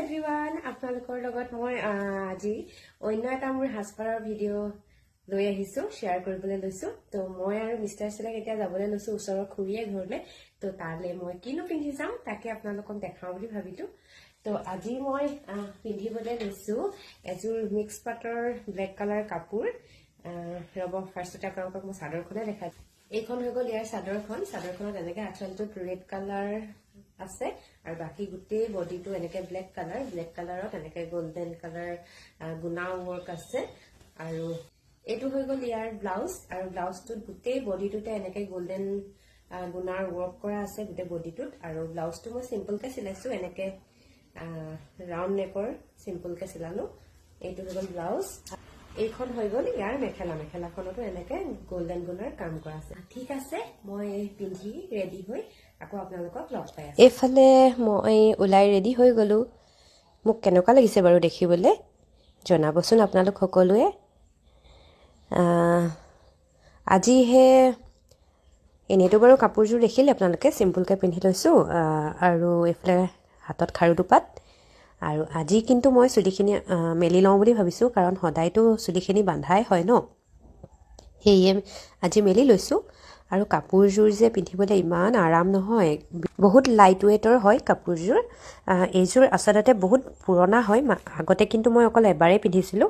everyone আপোনালোকৰ লগত মই আজি অন্য এটা মোৰ হাজপাৰৰ ভিডিঅ' লৈ আহিছো শ্বেয়াৰ কৰিবলৈ লৈছো তো মই আৰু মিষ্টাৰ চিলাক এতিয়া যাবলৈ লৈছো ওচৰৰ খুৰীয়ে ঘৰলে তো তালে মই কিনো পিন্ধি যাম তাকে আপোনালোকক দেখাওঁ বুলি ভাবিলো তো আজি মই পিন্ধিবলৈ লৈছো এযোৰ মিক্স পাটৰ ব্লেক কালাৰ কাপোৰ ৰব ফাৰ্ষ্টতে আপোনালোকক মই চাদৰখনে দেখাই এইখন হৈ গ'ল ইয়াৰ চাদৰখনত এনেকৈ আঁচলটোত ৰেড কালাৰ আছে আৰু বাকি গুটেই বডিটো এনেকৈ ব্লেক কালাৰত এনেকৈ গোল্ডেন কালাৰ গুনা ওয়াৰ্ক আছে আৰু এটো হৈ গ'ল ইয়াৰ ব্লাউজ আৰু ব্লাউজটোত গুটেই বডিটোতে এনেকৈ গোল্ডেন গুনাৰ ওয়াৰ্ক কৰা আছে গুটেই বডিটোত আৰু ব্লাউজটো মই সিম্পলকৈ চিলাইছো এনেকৈ ৰাউন্ড নেকৰ সিম্পলকৈ চিলালো এইটো হৈ গ'ল ব্লাউজ এইখন হৈ গ'ল ইয়াৰ মেখেলাখনতো এনেকৈ গোল্ডেন গুনাৰ কাম কৰা আছে ঠিক আছে মই পিন্ধি ৰেডি হৈ আকৌ আপোনালোকক লগ পাই আছো এফালে মই উলাই ৰেডি হৈ গলো মোক কেনেকুৱা লাগিছে বাৰু দেখিবলৈ জনাবচোন আপোনালোক সকলোৱে আজি হে এনেটো বাৰু কাপোৰযোৰ দেখিলে আপোনালোকে সিম্পলকৈ পিন্ধি লৈছো আৰু এফালে হাতত খাৰু দুপাত আৰু আজি কিন্তু মই চুলিখিনি মেলি লওঁ বুলি ভাবিছো কাৰণ সদায়তো চুলিখিনি বান্ধাই হয় ন হেয়ে আজি মেলি লৈছো আৰু কাপোৰযোৰ যে পিন্ধিবলৈ ইমান আৰাম নহয় বহুত লাইট ওয়েটৰ হয় কাপোৰযোৰ এইযোৰ আচলতে বহুত পুৰণা হয় আগতে কিন্তু মই অকল এবাৰেই পিন্ধিছিলো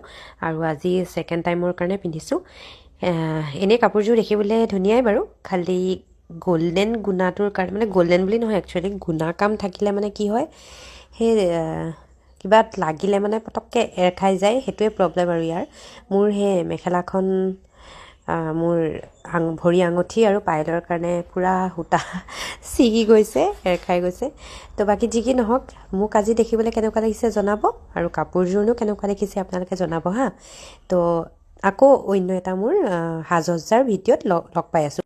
আৰু আজি সেকেন্ড টাইমৰ কাৰণে পিন্ধিছো এনে কাপোৰযোৰ দেখিবলৈ ধুনীয়াই বাৰু খালি গোল্ডেন গুনাটোৰ কাৰণে মানে গোল্ডেন বুলি নহয় একচুয়ালি গুনা কাম থাকিলে মানে কি হয় হে কিবা লাগিলে মানে পটককে এৰ খাই যায় হেতুৱে প্ৰবলেম আৰু ইয়াৰ মোৰ হে মেখেলাখন মোৰ ভৰি আঙঠি আৰু পাইলৰ কাৰণে পুৰা হুটা সিগি গৈছে এৰ খাই গৈছে তো বাকি যি কি নহওক মোক আজি দেখিবলৈ কেনেকুৱা লাগিছে জনাব আৰু কাপোৰযোৰনো কেনেকুৱা দেখিছে আপোনালোকে জনাব হা তো আকৌ অন্য এটা মোৰ হাজজাৰ ভিডিঅ'ত লগ পাই আছো